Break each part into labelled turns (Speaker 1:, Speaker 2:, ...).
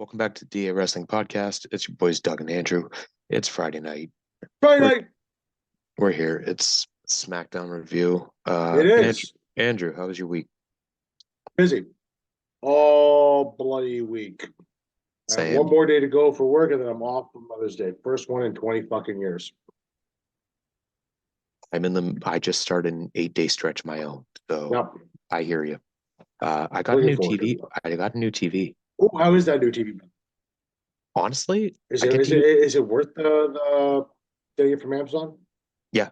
Speaker 1: Welcome back to DA Wrestling Podcast. It's your boys Doug and Andrew. It's Friday night.
Speaker 2: Friday
Speaker 1: We're,
Speaker 2: night.
Speaker 1: we're here. It's Smackdown review.
Speaker 2: It is
Speaker 1: Andrew, how was your week?
Speaker 2: busy all bloody week. I have one
Speaker 1: Same.
Speaker 2: more day to go for work, and then I'm off for Mother's Day. First one in 20 fucking years.
Speaker 1: I just started an 8-day stretch of my own. So
Speaker 2: Yep.
Speaker 1: I hear you. I got a
Speaker 2: Looking
Speaker 1: new
Speaker 2: forward to
Speaker 1: TV.
Speaker 2: it.
Speaker 1: I got a new TV.
Speaker 2: Oh, how is that new TV?
Speaker 1: Honestly,
Speaker 2: Is
Speaker 1: I
Speaker 2: it
Speaker 1: get
Speaker 2: is
Speaker 1: to
Speaker 2: it
Speaker 1: use,
Speaker 2: is it worth the getting it from Amazon?
Speaker 1: yeah,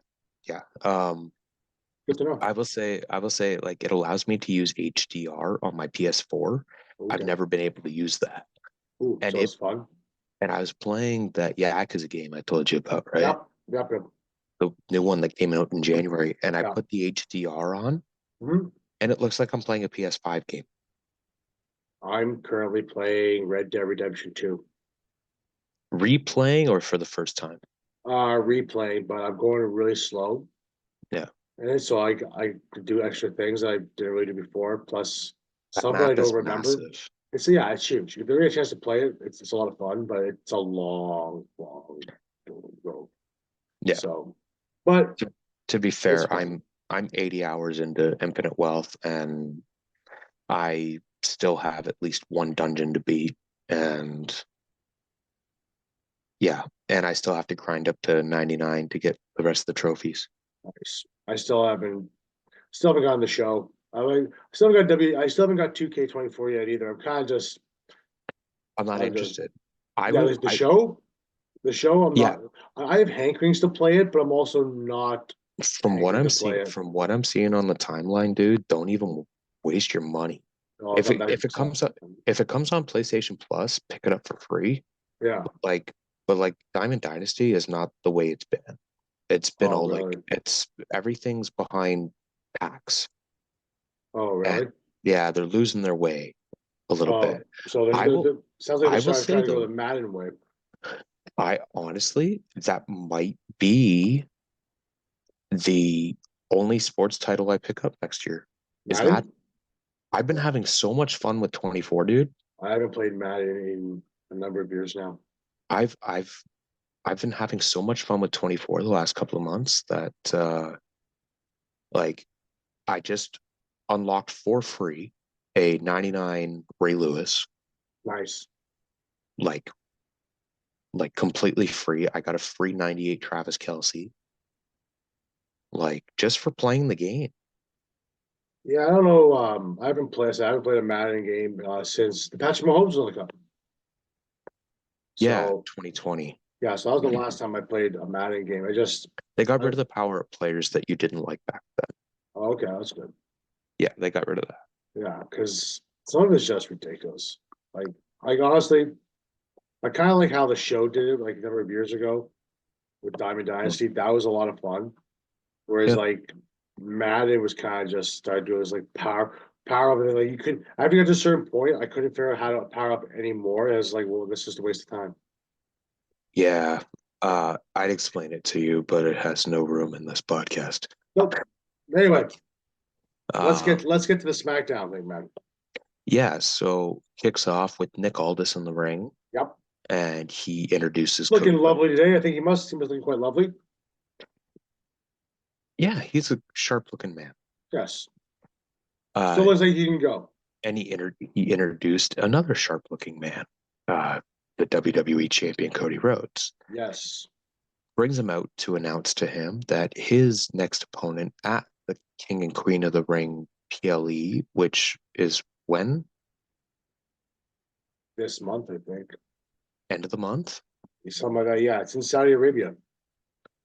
Speaker 1: yeah.
Speaker 2: Good to know.
Speaker 1: I will say like it allows me to use HDR on my PS4. I've
Speaker 2: Okay.
Speaker 1: never been able to use that.
Speaker 2: Ooh,
Speaker 1: And
Speaker 2: so
Speaker 1: it
Speaker 2: it's fun.
Speaker 1: and I was playing that Yakuza game I told you about, right?
Speaker 2: Yep. Yep.
Speaker 1: The new one that came out in January, and I
Speaker 2: Yeah.
Speaker 1: put the HDR on,
Speaker 2: hmm
Speaker 1: and it looks like I'm playing a PS5 game.
Speaker 2: I'm currently playing Red Dead Redemption 2.
Speaker 1: Replaying or for the first time?
Speaker 2: Replaying, but I'm going really slow.
Speaker 1: Yeah,
Speaker 2: And so I could do extra things I didn't really do before, plus
Speaker 1: that
Speaker 2: something I
Speaker 1: map
Speaker 2: don't
Speaker 1: is
Speaker 2: remember.
Speaker 1: massive.
Speaker 2: It's huge. If you get a chance to play it, it's a lot of fun, but it's a long road.
Speaker 1: Yeah.
Speaker 2: So, but
Speaker 1: To, to be
Speaker 2: it's
Speaker 1: fair,
Speaker 2: fun.
Speaker 1: I'm 80 hours into Infinite Wealth, and I still have at least one dungeon to beat, and yeah, and I still have to grind up to 99 to get the rest of the trophies.
Speaker 2: Nice. I still haven't gotten the show. I still haven't got 2K24 yet either.
Speaker 1: I'm not
Speaker 2: I'm just
Speaker 1: interested. I
Speaker 2: yeah,
Speaker 1: will.
Speaker 2: the show. The show, I'm
Speaker 1: Yeah,
Speaker 2: not. I have hankerings to play it, but I'm also not
Speaker 1: from what
Speaker 2: hankering
Speaker 1: I'm
Speaker 2: to play
Speaker 1: seeing,
Speaker 2: it.
Speaker 1: on the timeline, dude, don't even waste your money.
Speaker 2: Oh,
Speaker 1: If
Speaker 2: that,
Speaker 1: it
Speaker 2: that
Speaker 1: if it
Speaker 2: sucks.
Speaker 1: comes up if it comes on PlayStation Plus, pick it up for free.
Speaker 2: Yeah.
Speaker 1: Like, but like Diamond Dynasty is not the way it's been. It's been
Speaker 2: Oh,
Speaker 1: all like
Speaker 2: really?
Speaker 1: it's everything's behind packs,
Speaker 2: Oh,
Speaker 1: and
Speaker 2: really?
Speaker 1: yeah, they're losing their way a little
Speaker 2: Oh,
Speaker 1: bit.
Speaker 2: so
Speaker 1: I will
Speaker 2: sounds like they're
Speaker 1: I will
Speaker 2: starting
Speaker 1: say
Speaker 2: trying to go
Speaker 1: though,
Speaker 2: the Madden way.
Speaker 1: I honestly that might be the only sports title I pick up next year is Madden.
Speaker 2: Madden?
Speaker 1: I've been having so much fun with 24, dude.
Speaker 2: I haven't played Madden in a number of years now.
Speaker 1: I've I've I've been having so much fun with 24 the last couple of months that like I just unlocked for free a 99 Ray Lewis,
Speaker 2: Nice.
Speaker 1: like completely free. I got a free 98 Travis Kelsey, like just for playing the game.
Speaker 2: Yeah, I don't know. I haven't played a Madden game since the Patrick Mahomes was on the cup.
Speaker 1: Yeah,
Speaker 2: So
Speaker 1: 2020.
Speaker 2: yeah, so that was the last time I played a Madden game.
Speaker 1: They got
Speaker 2: I,
Speaker 1: rid of the power up players that you didn't like back then.
Speaker 2: oh, okay, that's good.
Speaker 1: Yeah, they got rid of that.
Speaker 2: Yeah, because some of it's just ridiculous. Like honestly, I kind of like how the show did it, like a number of years ago with Diamond Dynasty. That was a lot of fun. Whereas
Speaker 1: Yeah.
Speaker 2: like Madden was kind of just started doing this like power up and then, like you could after you got to a certain point, I couldn't figure out how to power up anymore. It was like, well, this is just a waste of time.
Speaker 1: Yeah. I'd explain it to you, but it has no room in this podcast.
Speaker 2: Nope. Anyway,
Speaker 1: Um,
Speaker 2: let's get to the SmackDown thing, man.
Speaker 1: yeah, so kicks off with Nick Aldis in the ring,
Speaker 2: Yep.
Speaker 1: and he introduces
Speaker 2: Looking
Speaker 1: Cody Rhodes.
Speaker 2: lovely today. I think he must looking quite lovely.
Speaker 1: Yeah, he's a sharp looking man.
Speaker 2: Yes. Still
Speaker 1: Uh,
Speaker 2: looks like he can go.
Speaker 1: and he introduced another sharp looking man, the WWE champion Cody Rhodes.
Speaker 2: Yes.
Speaker 1: Brings him out to announce to him that his next opponent at the King and Queen of the Ring PLE, which is when?
Speaker 2: This month, I think.
Speaker 1: End of the month?
Speaker 2: Something like that. Yeah, it's in Saudi Arabia.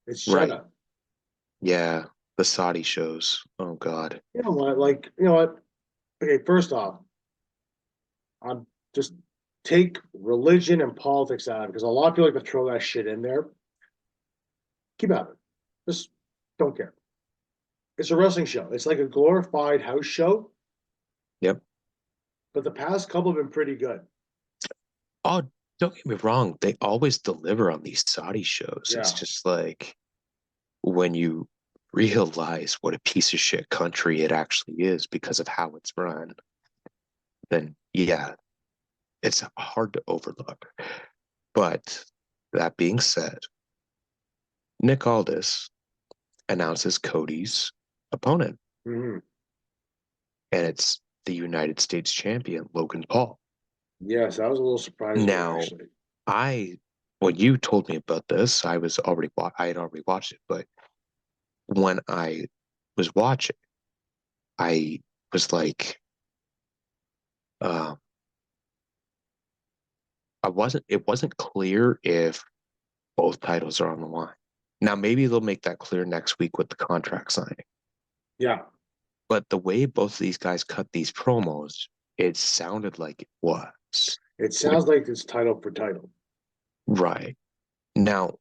Speaker 2: It's
Speaker 1: Right.
Speaker 2: Jeddah.
Speaker 1: Yeah. The Saudi shows. Oh God.
Speaker 2: You know what? Like, you know what? Okay, first off, I'm just take religion and politics out of it because a lot of people like to throw that shit in there. Keep out of it. Just don't care. It's a wrestling show. It's like a glorified house show,
Speaker 1: Yep.
Speaker 2: but the past couple have been pretty good.
Speaker 1: Oh, don't get me wrong. They always deliver on these Saudi shows. It's
Speaker 2: Yeah.
Speaker 1: just like when you realize what a piece of shit country it actually is because of how it's run, then yeah, it's hard to overlook. But that being said, Nick Aldis announces Cody's opponent,
Speaker 2: Mm-hmm.
Speaker 1: and it's the United States champion, Logan Paul.
Speaker 2: Yes, that was a little surprising,
Speaker 1: Now,
Speaker 2: actually.
Speaker 1: I when you told me about this, I had already watched it, but when I was watching, I was like, um, it wasn't clear if both titles are on the line. Now, maybe they'll make that clear next week with the contract signing.
Speaker 2: Yeah,
Speaker 1: But the way both of these guys cut these promos, it sounded like it was.
Speaker 2: it
Speaker 1: Which,
Speaker 2: sounds like it's title for title.
Speaker 1: right. Now,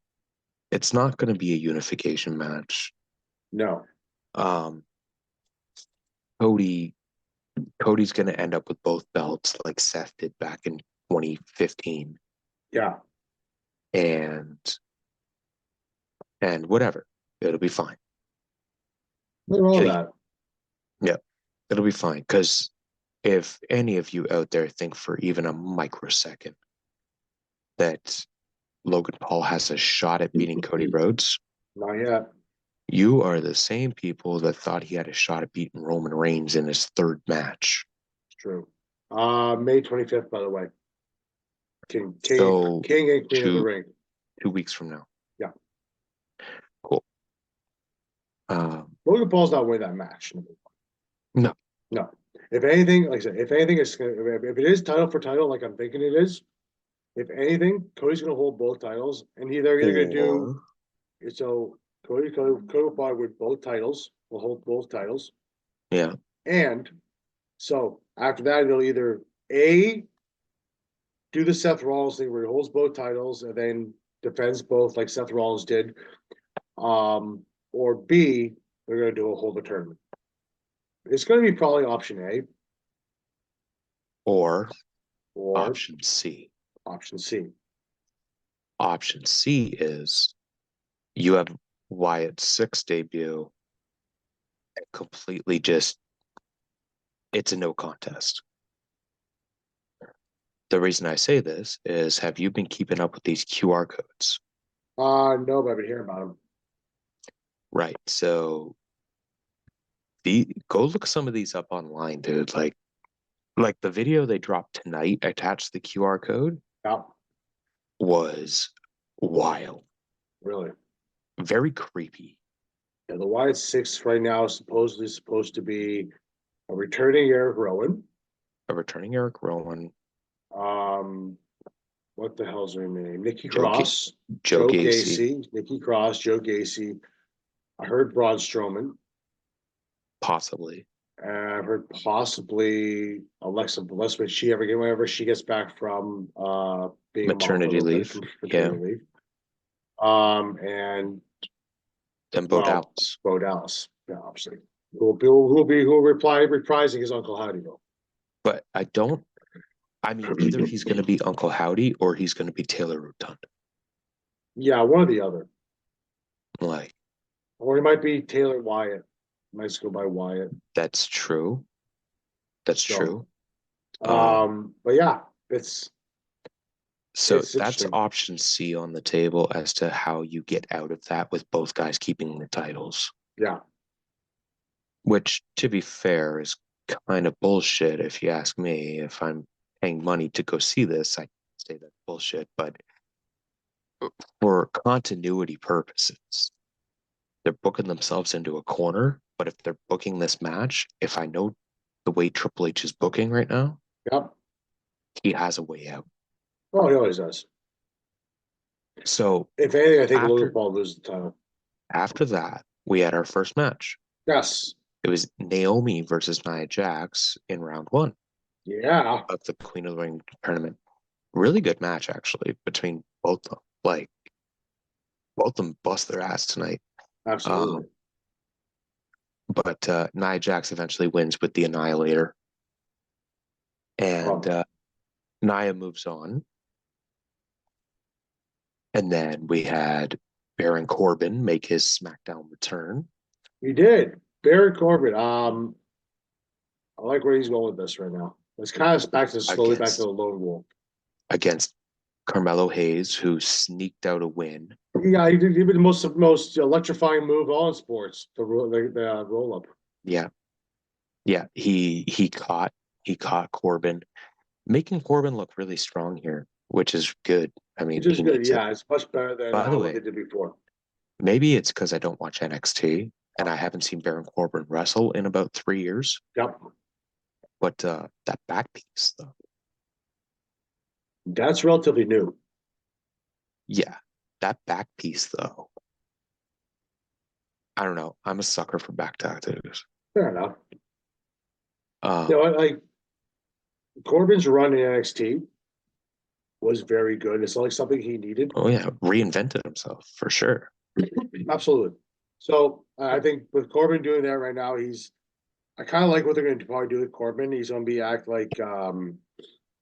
Speaker 1: it's not going to be a unification match.
Speaker 2: No.
Speaker 1: Um, Cody Cody's going to end up with both belts like Seth did back in 2015,
Speaker 2: Yeah.
Speaker 1: and whatever, it'll be fine.
Speaker 2: Nothing wrong with
Speaker 1: Okay,
Speaker 2: that.
Speaker 1: yeah, it'll be fine because if any of you out there think for even a microsecond that Logan Paul has a shot at beating Cody Rhodes,
Speaker 2: Not yet.
Speaker 1: you are the same people that thought he had a shot at beating Roman Reigns in his third match.
Speaker 2: It's true. May 25th, by the way.
Speaker 1: So
Speaker 2: King and Queen of the
Speaker 1: two
Speaker 2: Ring.
Speaker 1: 2 weeks from now.
Speaker 2: Yeah.
Speaker 1: Cool. Um,
Speaker 2: Logan Paul's not winning that match.
Speaker 1: no.
Speaker 2: No. If anything, like I said, if anything is if it is title for title, like I'm thinking it is, if anything, Cody's gonna hold both titles, and they're either gonna do
Speaker 1: Or
Speaker 2: so. Cody will probably win both titles. Will hold both titles,
Speaker 1: yeah,
Speaker 2: and so after that, they'll either A, do the Seth Rollins thing where he holds both titles and then defends both like Seth Rollins did, or B, they're gonna do a hold the tournament. It's gonna be probably option A
Speaker 1: or
Speaker 2: or
Speaker 1: option C.
Speaker 2: option C.
Speaker 1: Option C is you have Wyatt's six debut completely just it's a no contest. The reason I say this is have you been keeping up with these QR codes?
Speaker 2: No, but I've been hearing about him.
Speaker 1: Right. So go look some of these up online, dude. Like the video they dropped tonight attached to the QR code
Speaker 2: Yeah,
Speaker 1: was wild.
Speaker 2: really.
Speaker 1: Very creepy.
Speaker 2: Yeah, the Wyatt Six right now is supposed to be a returning Eric Rowan.
Speaker 1: A returning Eric Rowan,
Speaker 2: Um, what the hell's her name? Nikki
Speaker 1: Joe Ga-
Speaker 2: Cross,
Speaker 1: Joe
Speaker 2: Joe
Speaker 1: Gacy,
Speaker 2: Gacy, Nikki Cross, Joe Gacy. I heard Braun Strowman.
Speaker 1: possibly
Speaker 2: I've heard possibly Alexa Bliss when she ever get whenever she gets back from being a mom for a
Speaker 1: maternity
Speaker 2: little bit
Speaker 1: leave.
Speaker 2: from
Speaker 1: Yeah.
Speaker 2: maternity leave. And
Speaker 1: Then Bo
Speaker 2: well,
Speaker 1: Dallas.
Speaker 2: Bo Dallas, yeah, obviously. Who will reprising his Uncle Howdy though.
Speaker 1: But I mean, either he's going to be Uncle Howdy or he's going to be Taylor Rotunda.
Speaker 2: Yeah, one or the other.
Speaker 1: Like,
Speaker 2: Or he might be Taylor Wyatt. Might just go by Wyatt.
Speaker 1: that's true. That's
Speaker 2: So,
Speaker 1: true.
Speaker 2: but yeah, it's
Speaker 1: So
Speaker 2: it's
Speaker 1: that's
Speaker 2: interesting.
Speaker 1: option C on the table as to how you get out of that with both guys keeping the titles,
Speaker 2: Yeah.
Speaker 1: which, to be fair, is kind of bullshit if you ask me. If I'm paying money to go see this, I say that's bullshit. But for continuity purposes, they're booking themselves into a corner. But if they're booking this match, if I know the way Triple H is booking right now,
Speaker 2: Yep.
Speaker 1: he has a way out.
Speaker 2: Oh, he always does.
Speaker 1: So
Speaker 2: If anything, I think Logan
Speaker 1: after
Speaker 2: Paul loses the title.
Speaker 1: that, we had our first match.
Speaker 2: Yes.
Speaker 1: It was Naomi versus Nia Jax in round one
Speaker 2: Yeah.
Speaker 1: of the Queen of the Ring tournament. Really good match, actually, between both of them. Like, both of them bust their ass tonight.
Speaker 2: Absolutely.
Speaker 1: Um, but Nia Jax eventually wins with the Annihilator. And
Speaker 2: Oh,
Speaker 1: Nia moves on. And then we had Baron Corbin make his SmackDown return.
Speaker 2: he did. Baron Corbin. I like where he's going with this right now. It's kind of back to slowly back to
Speaker 1: against
Speaker 2: the lone wolf.
Speaker 1: against Carmelo Hayes, who sneaked out a win.
Speaker 2: Yeah, he did the most electrifying move all in sports, the roll up.
Speaker 1: Yeah, yeah. He caught Corbin, making Corbin look really strong here, which is good. I
Speaker 2: Which
Speaker 1: mean,
Speaker 2: is
Speaker 1: he
Speaker 2: good.
Speaker 1: needs it.
Speaker 2: Yeah, it's much better than
Speaker 1: By the
Speaker 2: what
Speaker 1: way,
Speaker 2: they did before.
Speaker 1: maybe it's because I don't watch NXT and I haven't seen Baron Corbin wrestle in about 3 years.
Speaker 2: Yep.
Speaker 1: But that back piece, though,
Speaker 2: That's relatively new.
Speaker 1: yeah, that back piece, though, I don't know. I'm a sucker for back tattoos.
Speaker 2: Fair enough.
Speaker 1: Um,
Speaker 2: Like Corbin's run in NXT was very good. It's like something he needed.
Speaker 1: oh yeah, reinvented himself for sure.
Speaker 2: Absolutely. So I think with Corbin doing that right now, I kind of like what they're going to probably do with Corbin. He's going to be act like I'm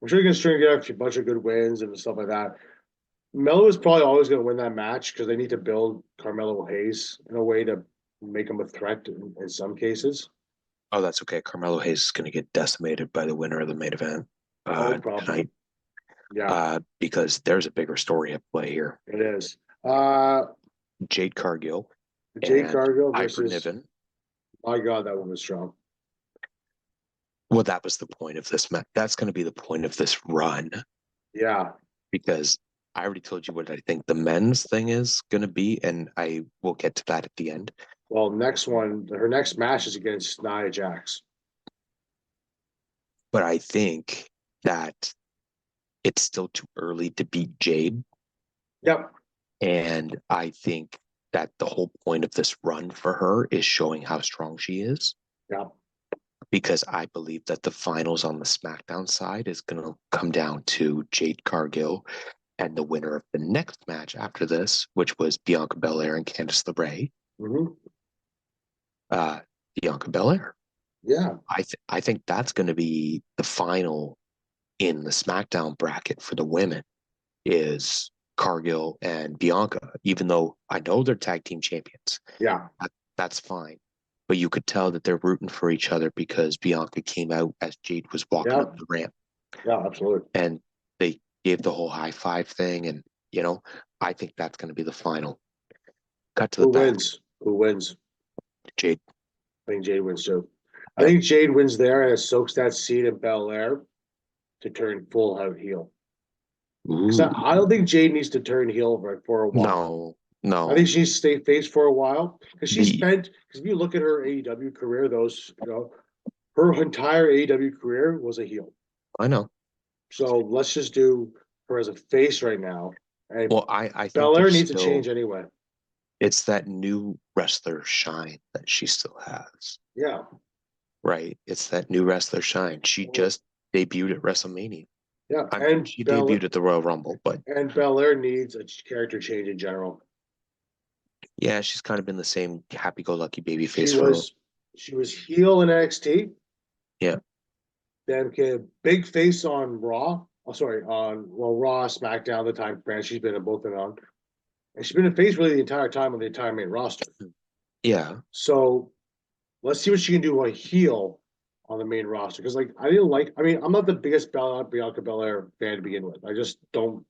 Speaker 2: sure he's going to string together a bunch of good wins and stuff like that. Melo is probably always going to win that match because they need to build Carmelo Hayes in a way to make him a threat in some cases.
Speaker 1: Oh, that's okay. Carmelo Hayes is going to get decimated by the winner of the main event
Speaker 2: No problem.
Speaker 1: tonight
Speaker 2: Yeah,
Speaker 1: because there's a bigger story at play here.
Speaker 2: it is. Uh,
Speaker 1: Jade Cargill
Speaker 2: Jade
Speaker 1: and
Speaker 2: Cargill
Speaker 1: Piper
Speaker 2: versus,
Speaker 1: Niven.
Speaker 2: my God, that one was strong.
Speaker 1: Well, that was the point of this match. That's going to be the point of this run
Speaker 2: Yeah.
Speaker 1: because I already told you what I think the men's thing is going to be, and I will get to that at the end.
Speaker 2: Well, next one, her next match is against Nia Jax.
Speaker 1: But I think that it's still too early to beat Jade.
Speaker 2: Yep.
Speaker 1: And I think that the whole point of this run for her is showing how strong she is.
Speaker 2: Yep.
Speaker 1: Because I believe that the finals on the SmackDown side is going to come down to Jade Cargill and the winner of the next match after this, which was Bianca Belair and Candice LeRae.
Speaker 2: Mm-hmm.
Speaker 1: Bianca Belair.
Speaker 2: Yeah.
Speaker 1: I think that's going to be the final in the SmackDown bracket for the women is Cargill and Bianca, even though I know they're tag team champions.
Speaker 2: Yeah.
Speaker 1: That's fine. But you could tell that they're rooting for each other because Bianca came out as Jade was walking
Speaker 2: Yeah.
Speaker 1: up the ramp.
Speaker 2: Yeah. Absolutely.
Speaker 1: And they gave the whole high five thing. And, I think that's going to be the final. Cut to the
Speaker 2: Who
Speaker 1: back.
Speaker 2: wins? Who wins?
Speaker 1: Jade.
Speaker 2: I think Jade wins too. I
Speaker 1: Yep.
Speaker 2: think Jade wins there and it soaks that seed in Belair to turn full out heel. Because I don't think Jade needs to turn heel for a while.
Speaker 1: No,
Speaker 2: I think she needs to stay face for a while because
Speaker 1: the
Speaker 2: because if you look at her AEW career, her entire AEW career was a heel.
Speaker 1: I know.
Speaker 2: So let's just do her as a face right now. And
Speaker 1: Well, I think
Speaker 2: Belair
Speaker 1: there's
Speaker 2: needs to change
Speaker 1: still
Speaker 2: anyway.
Speaker 1: it's that new wrestler shine that she still has.
Speaker 2: Yeah.
Speaker 1: Right? It's that new wrestler shine. She just debuted at WrestleMania.
Speaker 2: Yeah.
Speaker 1: I mean, she debuted at the Royal Rumble, but
Speaker 2: Belair needs a character change in general.
Speaker 1: yeah, she's kind of been the same happy-go-lucky baby
Speaker 2: She
Speaker 1: face for
Speaker 2: was she was heel in NXT,
Speaker 1: yeah.
Speaker 2: then became big face on Raw. Oh, sorry, on Raw, SmackDown, the time brand she's been in both and on, and she's been a face really the entire time on the entire main roster.
Speaker 1: Yeah.
Speaker 2: So let's see what she can do on heel on the main roster. Because I'm not the biggest Bianca Belair fan to begin with. I just don't.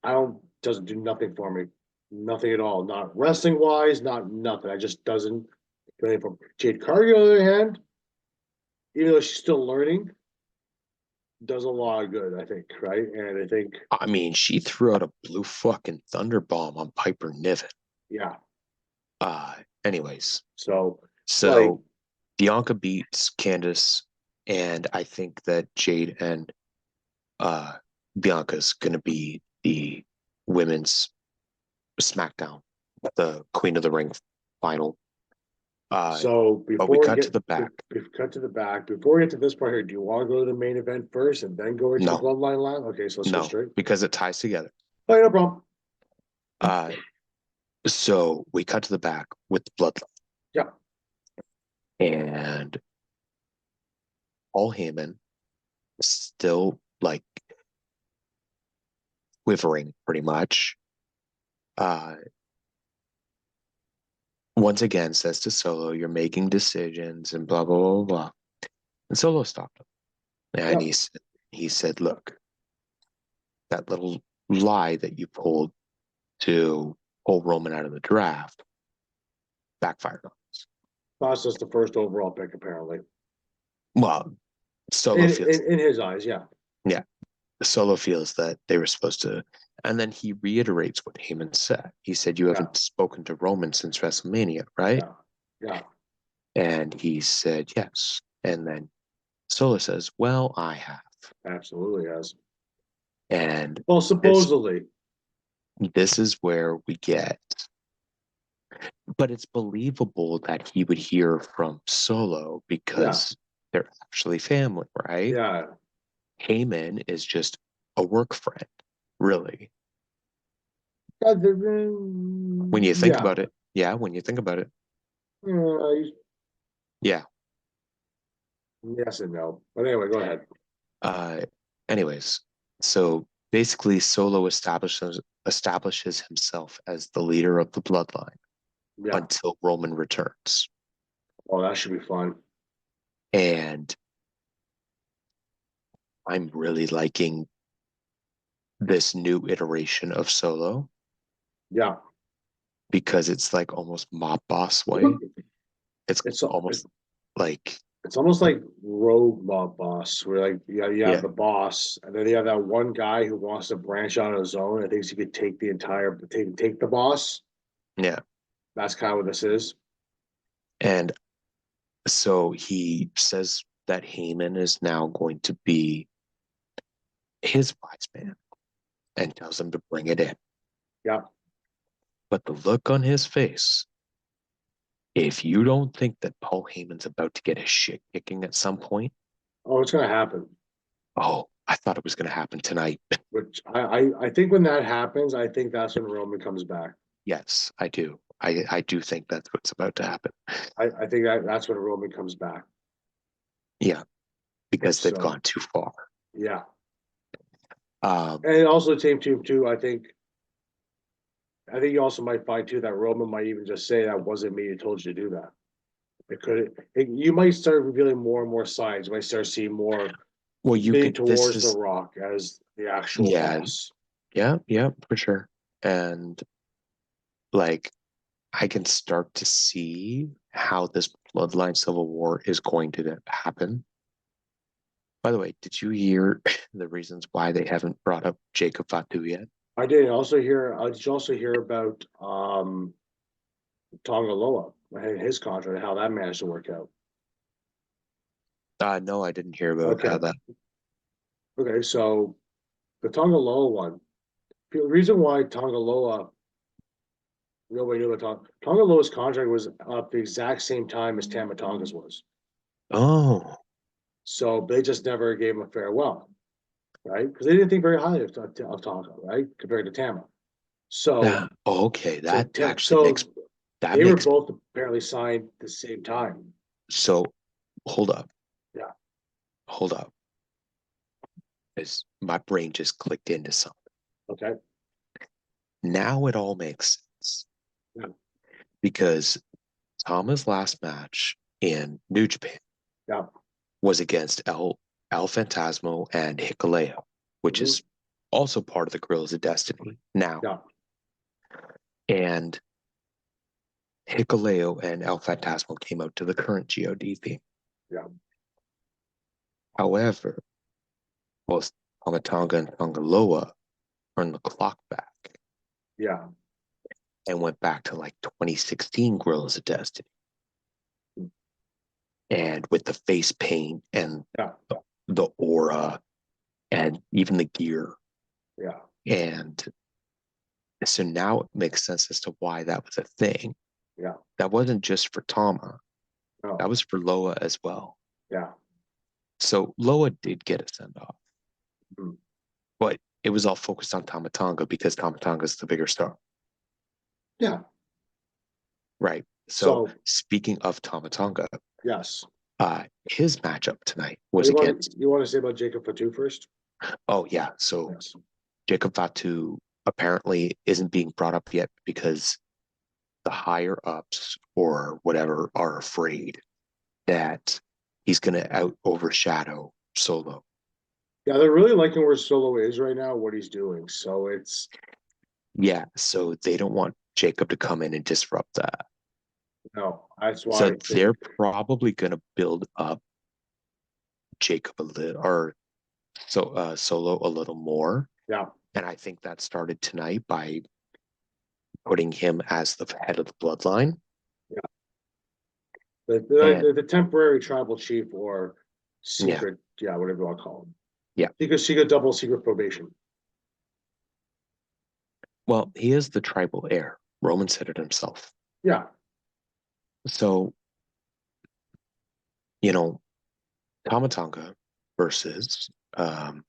Speaker 2: I don't doesn't do nothing for me, nothing at all. Not wrestling wise, not nothing. I just doesn't do anything for me. Jade Cargill, on the other hand, even though she's still learning, does a lot of good, I think, right? And I think,
Speaker 1: I mean, she threw out a blue fucking thunder bomb on Piper Niven.
Speaker 2: yeah.
Speaker 1: Anyways,
Speaker 2: So, like,
Speaker 1: so Bianca beats Candice, and I think that Jade and Bianca's gonna be the women's SmackDown, the Queen of the Ring final.
Speaker 2: so
Speaker 1: But we
Speaker 2: before we
Speaker 1: cut to
Speaker 2: get
Speaker 1: the back.
Speaker 2: cut to the back, before we get to this part here, do you want to go to the main event first and then go into the
Speaker 1: No,
Speaker 2: bloodline line? Okay, so let's go
Speaker 1: no,
Speaker 2: straight.
Speaker 1: because it ties together.
Speaker 2: Oh, no problem.
Speaker 1: So we cut to the back with the Bloodline.
Speaker 2: Yeah.
Speaker 1: And Paul Heyman still like quivering pretty much. Once again says to Solo, "You're making decisions," and blah blah blah blah. And Solo stopped him, and
Speaker 2: Yep.
Speaker 1: he said, "Look, that little lie that you pulled to pull Roman out of the draft backfired on us.
Speaker 2: That's just the first overall pick, apparently.
Speaker 1: Well, Solo feels,
Speaker 2: In his eyes, yeah.
Speaker 1: yeah, Solo feels that they were supposed to. And then he reiterates what Heyman said. He said, "You haven't spoken to Roman since WrestleMania, right?"
Speaker 2: Yeah.
Speaker 1: And he said, "Yes." And then Solo says, "Well, I have."
Speaker 2: Absolutely has.
Speaker 1: And
Speaker 2: Well, supposedly.
Speaker 1: this is where we get, but it's believable that he would hear from Solo because they're actually family, right?
Speaker 2: Yeah.
Speaker 1: Heyman is just a work friend, really. When you think about it, when you think about it, yeah.
Speaker 2: Yes and no. But anyway, go ahead.
Speaker 1: Anyways, so basically, Solo establishes himself as the leader of the Bloodline until Roman returns.
Speaker 2: Oh, that should be fun.
Speaker 1: And I'm really liking this new iteration of Solo.
Speaker 2: Yeah.
Speaker 1: Because it's like almost mob boss way. It's almost like
Speaker 2: rogue mob boss, where like you have the boss, and then you have that one guy who wants to branch out on his own and thinks he could take the entire take the boss.
Speaker 1: Yeah.
Speaker 2: That's kind of what this is.
Speaker 1: And so he says that Heyman is now going to be his wise man and tells him to bring it in.
Speaker 2: Yeah.
Speaker 1: But the look on his face, if you don't think that Paul Heyman's about to get his shit kicking at some point,
Speaker 2: oh, it's gonna happen.
Speaker 1: Oh, I thought it was going to happen tonight.
Speaker 2: Which I think when that happens, I think that's when Roman comes back.
Speaker 1: Yes, I do. I do think that's what's about to happen.
Speaker 2: I think that's when Roman comes back.
Speaker 1: Yeah, because they've gone too far.
Speaker 2: Yeah. And also the same team too. I think you also might find too that Roman might even just say that wasn't me who told you to do that. You might start revealing more and more signs. You might start seeing more.
Speaker 1: Well, you could
Speaker 2: towards The Rock as the actual boss.
Speaker 1: Yeah, for sure. And like, I can start to see how this Bloodline Civil War is going to happen. By the way, did you hear the reasons why they haven't brought up Jacob Fatu yet?
Speaker 2: I did also hear. Did you also hear about Tonga Loa and his contract, how that managed to work out?
Speaker 1: No, I didn't hear about how that.
Speaker 2: Okay, so the Tonga Loa one. The reason why Tonga Loa, nobody knew about Tonga Loa's contract was up the exact same time as Tama Tonga's was.
Speaker 1: Oh.
Speaker 2: So they just never gave him a farewell, right? Because they didn't think very highly of Tonga, right, compared to Tama. So
Speaker 1: okay, that
Speaker 2: so,
Speaker 1: actually makes that
Speaker 2: they
Speaker 1: makes
Speaker 2: were both apparently signed at the same time.
Speaker 1: So hold up.
Speaker 2: Yeah.
Speaker 1: Hold up. Because my brain just clicked into something.
Speaker 2: Okay.
Speaker 1: Now it all makes sense.
Speaker 2: Yeah.
Speaker 1: Because Tama's last match in New Japan was against El Fantasmo and Hikuleo, which is also part of the Guerrillas of Destiny now. And Hikuleo and El Fantasmo came out to the current GOD theme.
Speaker 2: Yeah.
Speaker 1: However, both Tama Tonga and Tonga Loa turned the clock back.
Speaker 2: Yeah.
Speaker 1: And went back to like 2016 Guerrillas of Destiny. And with the face paint and the aura and even the gear.
Speaker 2: Yeah.
Speaker 1: And so now it makes sense as to why that was a thing.
Speaker 2: Yeah.
Speaker 1: That wasn't just for Tama.
Speaker 2: No.
Speaker 1: That was for Loa as well.
Speaker 2: Yeah.
Speaker 1: So Loa did get a send off.
Speaker 2: Mm-hmm.
Speaker 1: But it was all focused on Tama Tonga because Tama Tonga is the bigger star.
Speaker 2: Yeah.
Speaker 1: Right. So speaking of Tama Tonga.
Speaker 2: Yes.
Speaker 1: His matchup tonight was against.
Speaker 2: You want to say about Jacob Fatu first?
Speaker 1: Oh yeah. So Jacob Fatu apparently isn't being brought up yet because the higher ups or whatever are afraid that he's going to overshadow Solo.
Speaker 2: Yeah, they're really liking where Solo is right now, what he's doing. So it's
Speaker 1: Yeah, so they don't want Jacob to come in and disrupt that.
Speaker 2: no, that's why
Speaker 1: So they're probably going to build up Jacob a little, or Solo a little more.
Speaker 2: yeah.
Speaker 1: And I think that started tonight by putting him as the head of the bloodline. And
Speaker 2: The temporary tribal chief or
Speaker 1: yeah,
Speaker 2: secret, yeah, whatever you want to call him.
Speaker 1: yeah.
Speaker 2: Secret, double secret probation.
Speaker 1: Well, he is the tribal heir. Roman said it himself.
Speaker 2: Yeah.
Speaker 1: So, you know, Tama Tonga versus
Speaker 2: Well,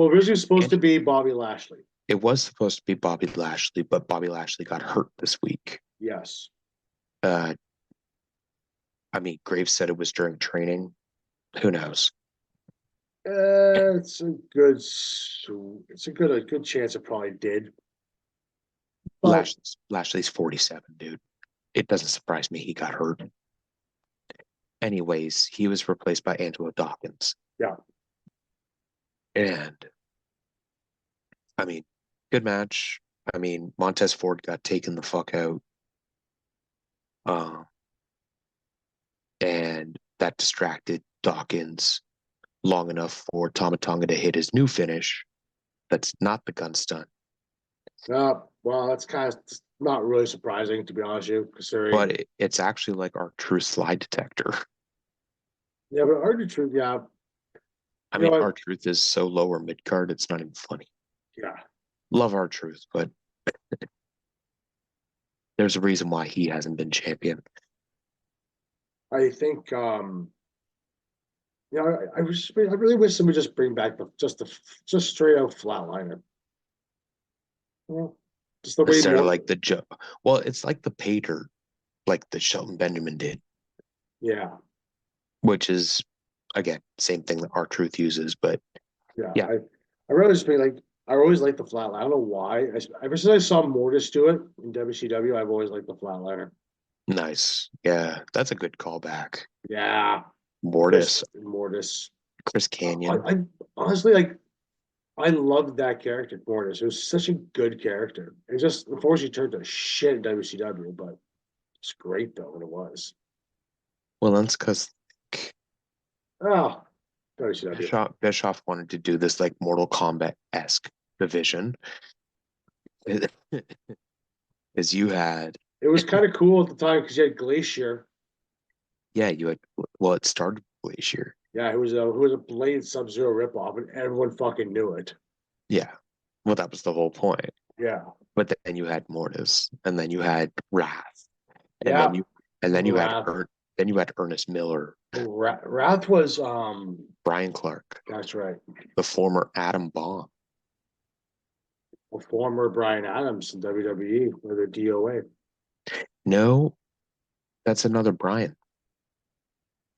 Speaker 2: originally it was supposed to
Speaker 1: and
Speaker 2: be Bobby Lashley.
Speaker 1: it was supposed to be Bobby Lashley, but Bobby Lashley got hurt this week.
Speaker 2: Yes.
Speaker 1: Uh I mean, Graves said it was during training. Who knows?
Speaker 2: It's a good chance it probably did. But
Speaker 1: Lashley's 47, dude. It doesn't surprise me he got hurt. Anyways, he was replaced by Angelo Dawkins.
Speaker 2: yeah,
Speaker 1: And I mean, good match. I mean, Montez Ford got taken the fuck out. Um, and that distracted Dawkins long enough for Tama Tonga to hit his new finish. That's not the gun stunt.
Speaker 2: well, that's kind of not really surprising to be honest with you, considering.
Speaker 1: But it's actually like our true slide detector.
Speaker 2: Yeah, but hard to truth, yeah,
Speaker 1: I
Speaker 2: you know
Speaker 1: mean, our
Speaker 2: what?
Speaker 1: truth is so lower mid card, it's not even funny.
Speaker 2: Yeah,
Speaker 1: Love our truth, but there's a reason why he hasn't been champion.
Speaker 2: I think I really wish somebody just bring back just straight out flatliner. Well, just the way
Speaker 1: Instead of
Speaker 2: more.
Speaker 1: like the Joe. Well, it's like the pay dirt, like the Shelton Benjamin did,
Speaker 2: Yeah,
Speaker 1: which is again same thing that our truth uses. But
Speaker 2: yeah.
Speaker 1: yeah,
Speaker 2: I really just be like I always like the flatliner. I don't know why. Ever since I saw Mortis do it in WCW, I've always liked the flatliner.
Speaker 1: nice. Yeah, that's a good callback.
Speaker 2: Yeah,
Speaker 1: Mortis,
Speaker 2: Mortis.
Speaker 1: Chris Canyon.
Speaker 2: I honestly like. I loved that character, Mortis. It was such a good character. It just unfortunately turned to shit in WCW, but it's great though when it was.
Speaker 1: Well, that's because
Speaker 2: Oh, WCW.
Speaker 1: Bischoff wanted to do this like Mortal Kombat esque division. Because you had,
Speaker 2: It was kind of cool at the time because you had Glacier.
Speaker 1: yeah, you had, well, it started Glacier.
Speaker 2: Yeah, who was a Blade Sub Zero ripoff, and everyone fucking knew it.
Speaker 1: Yeah. Well, that was the whole point.
Speaker 2: Yeah,
Speaker 1: But then you had Mortis, and then you had Wrath, and then
Speaker 2: yeah.
Speaker 1: you and then you had
Speaker 2: Wrath.
Speaker 1: Then you had Ernest Miller,
Speaker 2: Wrath was
Speaker 1: Brian Clark,
Speaker 2: that's right.
Speaker 1: the former Adam Bomb.
Speaker 2: A former Brian Adams in WWE or the DOA.
Speaker 1: No, that's another Brian.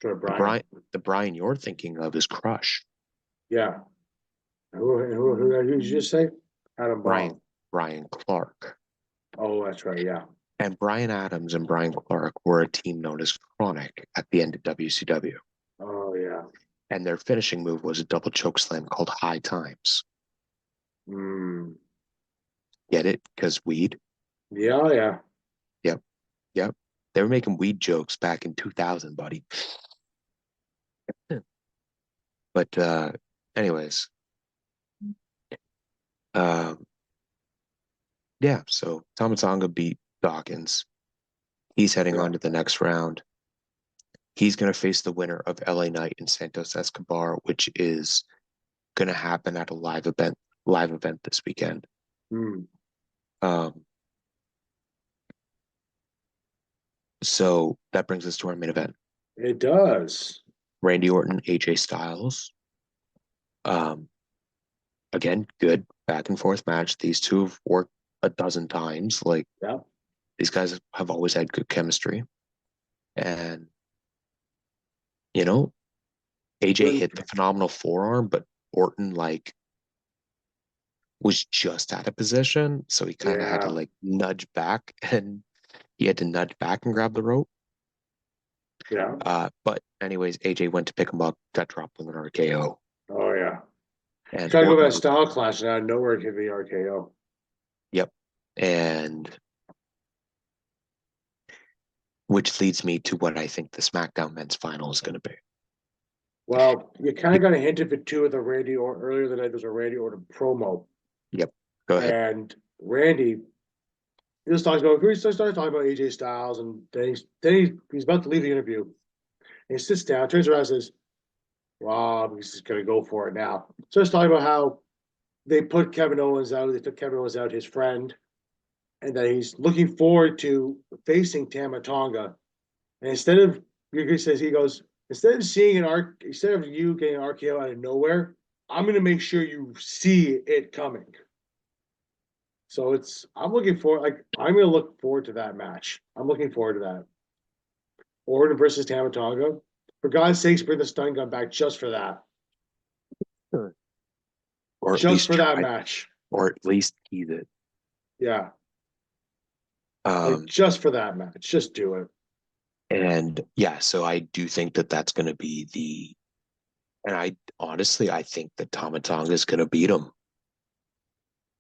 Speaker 2: Sure,
Speaker 1: The
Speaker 2: Brian.
Speaker 1: Brian the Brian you're thinking of is Crush.
Speaker 2: Yeah. Who did you just say? Adam
Speaker 1: Brian
Speaker 2: Bomb.
Speaker 1: Brian Clark.
Speaker 2: Oh, that's right. Yeah.
Speaker 1: And Brian Adams and Brian Clark were a team known as Chronic at the end of WCW.
Speaker 2: Oh, yeah.
Speaker 1: And their finishing move was a double choke slam called High Times.
Speaker 2: Mm.
Speaker 1: Get it? Because weed.
Speaker 2: Yeah, yeah.
Speaker 1: Yep. Yep. They were making weed jokes back in 2000, buddy. But anyways, um, yeah. So Tama Tonga beat Dawkins. He's heading
Speaker 2: Yeah.
Speaker 1: on to the next round. He's going to face the winner of LA Knight and Santos Escobar, which is going to happen at a live event this weekend.
Speaker 2: Mm.
Speaker 1: Um, so that brings us to our main event.
Speaker 2: It does.
Speaker 1: Randy Orton, AJ Styles. Um, again, good back and forth match. These two have worked a dozen times. Like
Speaker 2: Yeah.
Speaker 1: these guys have always had good chemistry. And you know, AJ
Speaker 2: Good.
Speaker 1: hit the phenomenal forearm, but Orton like was just out of position, so he kind of had to
Speaker 2: Yeah.
Speaker 1: like nudge back, and he had to nudge back and grab the rope.
Speaker 2: Yeah.
Speaker 1: But anyways, AJ went to pick him up, got dropped with an RKO. And
Speaker 2: Try to go
Speaker 1: Orton
Speaker 2: about a
Speaker 1: was,
Speaker 2: style clash, and out of nowhere, give the RKO.
Speaker 1: yep. And which leads me to what I think the SmackDown men's final is going to be.
Speaker 2: Well, you kind of got a hint of it too at the Randy or earlier tonight. There's a Randy Orton promo,
Speaker 1: Yep. Go ahead.
Speaker 2: and Randy just talks about he starts talking about AJ Styles, and he's about to leave the interview. And he sits down, turns around, and says, "Wow, he's just gonna go for it now." Starts talking about how they put Kevin Owens out. They took Kevin Owens out, his friend, and that he's looking forward to facing Tama Tonga. And he goes, instead of seeing instead of you getting an RKO out of nowhere, I'm going to make sure you see it coming. So I'm looking I'm going to look forward to that match. I'm looking forward to that. Orton versus Tama Tonga. For God's sakes, bring the stun gun back just for that.
Speaker 1: Or at
Speaker 2: Just
Speaker 1: least
Speaker 2: for that
Speaker 1: try,
Speaker 2: match.
Speaker 1: or at least tease it.
Speaker 2: Yeah. Just for that match. Just do it.
Speaker 1: And yeah, so I do think that that's going to be and I honestly, I think that Tama Tonga is going to beat him.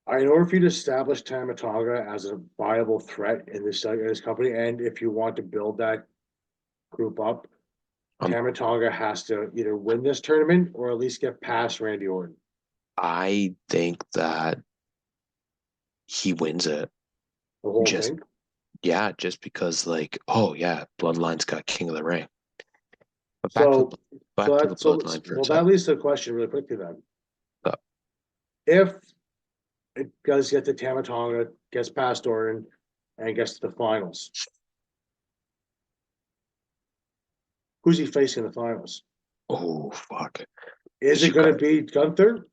Speaker 2: In order for you to establish Tama Tonga as a viable threat in this company, and if you want to build that group up, Tama Tonga has to either win this tournament or at least get past Randy Orton.
Speaker 1: I think that he wins it.
Speaker 2: The whole thing?
Speaker 1: Yeah, just because oh yeah, Bloodline's got King of the Ring. But back
Speaker 2: So,
Speaker 1: to the Bloodline for a
Speaker 2: well,
Speaker 1: second.
Speaker 2: that leads to a question really quickly then.
Speaker 1: So,
Speaker 2: if it does get to Tama Tonga, gets past Orton, and gets to the finals, who's he facing in the finals?
Speaker 1: oh fuck!
Speaker 2: Is it going to be Gunther?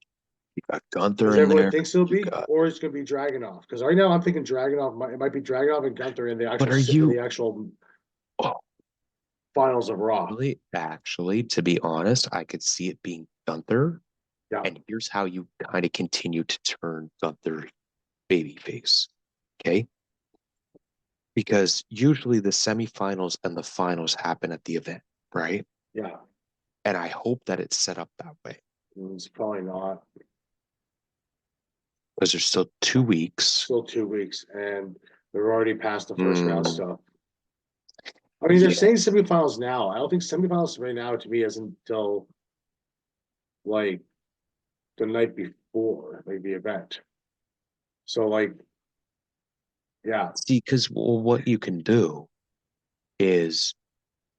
Speaker 1: You got Gunther
Speaker 2: As
Speaker 1: in
Speaker 2: everyone
Speaker 1: there.
Speaker 2: thinks it'll be, or is it going to be Dragunov? Because right now I'm thinking Dragunov. It might be Dragunov and Gunther in the actual
Speaker 1: Oh,
Speaker 2: finals of Raw.
Speaker 1: actually, to be honest, I could see it being Gunther.
Speaker 2: Yeah.
Speaker 1: And here's how you kind of continue to turn Gunther babyface. Okay. Because usually the semifinals and the finals happen at the event, right?
Speaker 2: Yeah.
Speaker 1: And I hope that it's set up that way.
Speaker 2: It's probably not.
Speaker 1: Because there's still 2 weeks.
Speaker 2: Still 2 weeks, and they're already past the first round stuff. I mean, they're saying semifinals now. I don't think semifinals right now to me isn't until like the night before like the event. So yeah.
Speaker 1: See, because what you can do is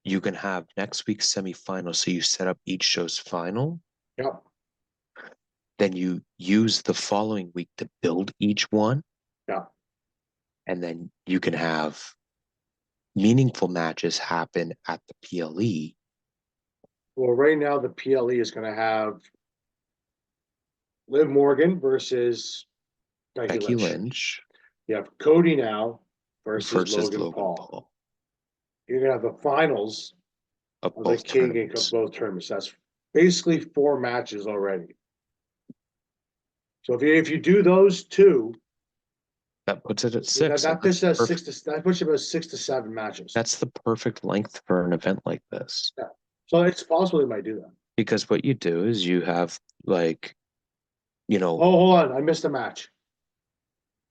Speaker 1: you can have next week's semifinal. So you set up each show's final.
Speaker 2: Yep.
Speaker 1: Then you use the following week to build each one.
Speaker 2: Yeah.
Speaker 1: And then you can have meaningful matches happen at the PLE.
Speaker 2: Well, right now the PLE is going to have Liv Morgan versus Becky Lynch. You have Cody now versus Logan Paul. You're going to have the finals of the King of both tournaments. That's basically 4 matches already. So if you do those 2,
Speaker 1: that puts it at 6.
Speaker 2: That puts you about 6 to 7 matches.
Speaker 1: That's the perfect length for an event like this.
Speaker 2: Yeah. So it's possible they might do that.
Speaker 1: Because what you do is you have
Speaker 2: Oh, hold on. I missed a match.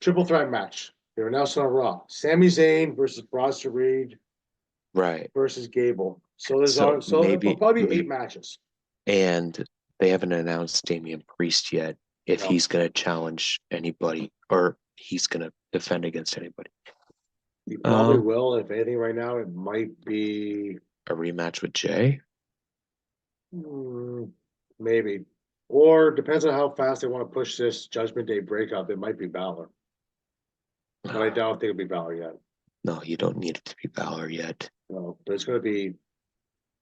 Speaker 2: Triple threat match. They were announced on Raw. Sami Zayn versus Bronson Reed.
Speaker 1: Right.
Speaker 2: Versus Gable. So it'll probably be 8 matches.
Speaker 1: And they haven't announced Damian Priest yet if he's going to challenge anybody or he's going to defend against anybody.
Speaker 2: He probably will. If anything, right now it might be
Speaker 1: a rematch with Jay.
Speaker 2: Maybe, or depends on how fast they want to push this Judgment Day breakup. It might be Balor, but I don't think it'll be Balor yet.
Speaker 1: No, you don't need it to be Balor yet.
Speaker 2: No, but it's going to be.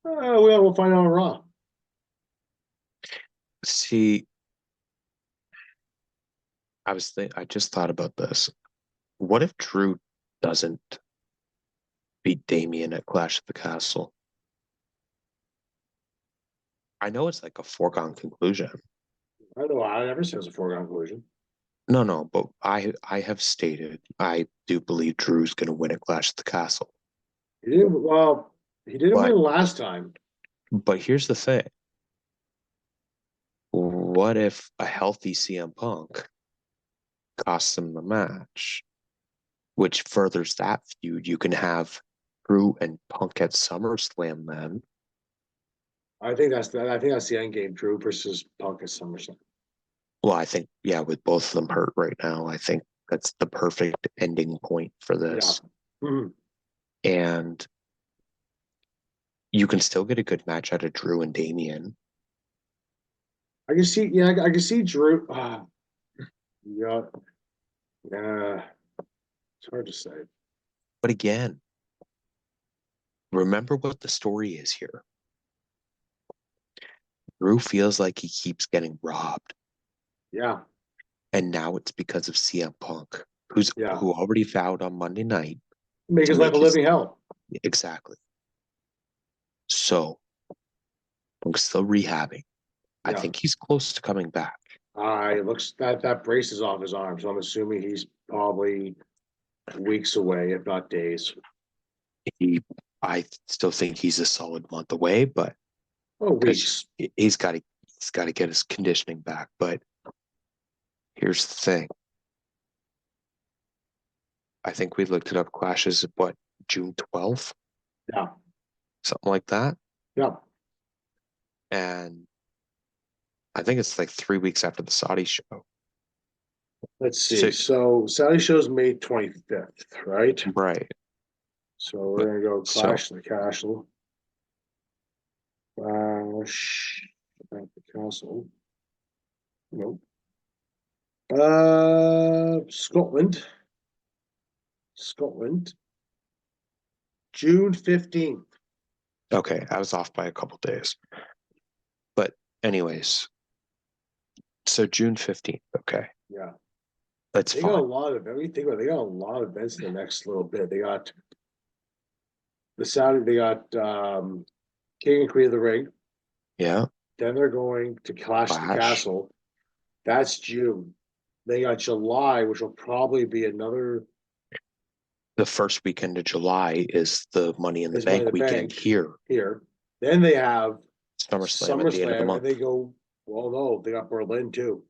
Speaker 2: We'll find out on Raw.
Speaker 1: See, I just thought about this. What if Drew doesn't beat Damian at Clash of the Castle? I know it's like a foregone conclusion.
Speaker 2: I know. I never said it's a foregone conclusion.
Speaker 1: No, but I have stated I do believe Drew's going to win at Clash of the Castle.
Speaker 2: He didn't win last time.
Speaker 1: But here's the thing. what if a healthy CM Punk costs him the match, which furthers that feud? You can have Drew and Punk at SummerSlam then.
Speaker 2: I think that's the end game. Drew versus Punk at SummerSlam.
Speaker 1: Well, I think, yeah, with both of them hurt right now, I think that's the perfect ending point for
Speaker 2: Yeah.
Speaker 1: this.
Speaker 2: Mm-hmm.
Speaker 1: And you can still get a good match out of Drew and Damian.
Speaker 2: I can see. Yeah, I can see Drew. Yeah. Yeah. It's hard to say.
Speaker 1: But again, remember what the story is here. Drew feels like he keeps getting robbed.
Speaker 2: Yeah.
Speaker 1: And now it's because of CM Punk,
Speaker 2: Yeah.
Speaker 1: who already vowed on Monday night
Speaker 2: Make
Speaker 1: to
Speaker 2: his life
Speaker 1: make
Speaker 2: a
Speaker 1: his
Speaker 2: living hell.
Speaker 1: exactly. So Punk's still rehabbing. I
Speaker 2: Yeah.
Speaker 1: think he's close to coming back.
Speaker 2: It looks that brace is off his arm, so I'm assuming he's probably weeks away, if not days.
Speaker 1: He, I still think he's a solid month away, but
Speaker 2: Oh,
Speaker 1: because
Speaker 2: weeks.
Speaker 1: he's got to get his conditioning back. But here's the thing. I think we looked it up. Clashes what, June 12th,
Speaker 2: Yeah.
Speaker 1: something like that,
Speaker 2: Yeah.
Speaker 1: and I think it's like 3 weeks after the Saudi show.
Speaker 2: Let's
Speaker 1: So
Speaker 2: see. So Saudi show's May 25th, right?
Speaker 1: right,
Speaker 2: So
Speaker 1: but
Speaker 2: we're gonna go
Speaker 1: so
Speaker 2: Clash the Castle. Clash at the Castle. Nope. Scotland. Scotland. June 15th.
Speaker 1: okay, I was off by a couple days, but anyways, so June 15th. Okay,
Speaker 2: Yeah.
Speaker 1: that's
Speaker 2: They got a
Speaker 1: fine.
Speaker 2: lot of everything. They got a lot of events in the next little bit. They got the Saudi, they got King and Queen of the Ring.
Speaker 1: Yeah,
Speaker 2: Then they're going to Clash the
Speaker 1: Clash.
Speaker 2: Castle. That's June. They got July, which will probably be another
Speaker 1: The first weekend of July is the Money in the
Speaker 2: is Money in
Speaker 1: Bank
Speaker 2: the
Speaker 1: weekend
Speaker 2: Bank
Speaker 1: here.
Speaker 2: here. Then they have
Speaker 1: SummerSlam at the end of the
Speaker 2: SummerSlam, and they
Speaker 1: month.
Speaker 2: go, well, no, they got Berlin too.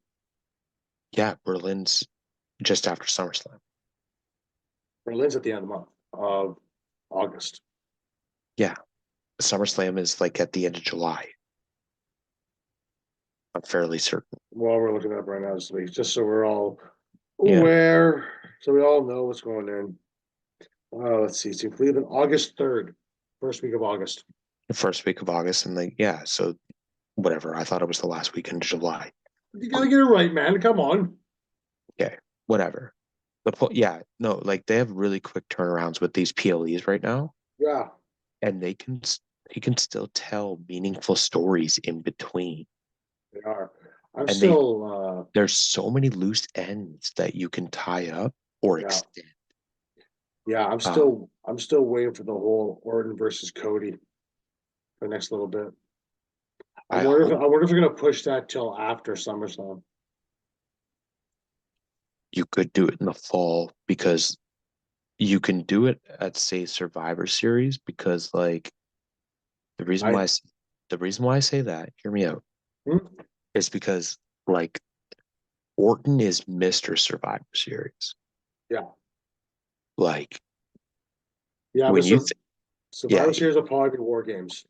Speaker 1: Yeah, Berlin's just after SummerSlam.
Speaker 2: Berlin's at the end of the month of August.
Speaker 1: Yeah, SummerSlam is like at the end of July. I'm fairly certain.
Speaker 2: Well, we're looking up right now this week, just so we're all
Speaker 1: Yeah,
Speaker 2: aware, so we all know what's going in. Let's see. So Cleveland, August 3rd, first week of August.
Speaker 1: the first week of August, and like yeah, so whatever. I thought it was the last weekend of July.
Speaker 2: You gotta get it right, man. Come on.
Speaker 1: Okay, whatever. Yeah, no, like they have really quick turnarounds with these PLEs right now,
Speaker 2: Yeah,
Speaker 1: and they can still tell meaningful stories in between.
Speaker 2: they are. I'm
Speaker 1: And they
Speaker 2: still,
Speaker 1: there's so many loose ends that you can tie up or
Speaker 2: yeah,
Speaker 1: extend.
Speaker 2: yeah.
Speaker 1: Um,
Speaker 2: I'm still waiting for the whole Orton versus Cody for the next little bit.
Speaker 1: I hope
Speaker 2: I wonder if they're gonna push that till after SummerSlam.
Speaker 1: you could do it in the fall because you can do it at say Survivor Series because like the reason why
Speaker 2: I,
Speaker 1: I, s- the reason why I say that, hear me out,
Speaker 2: hmm?
Speaker 1: is because like Orton is Mr. Survivor Series.
Speaker 2: Yeah,
Speaker 1: Like
Speaker 2: yeah.
Speaker 1: when
Speaker 2: But
Speaker 1: you yeah,
Speaker 2: Survivor
Speaker 1: it
Speaker 2: Series will probably be War Games.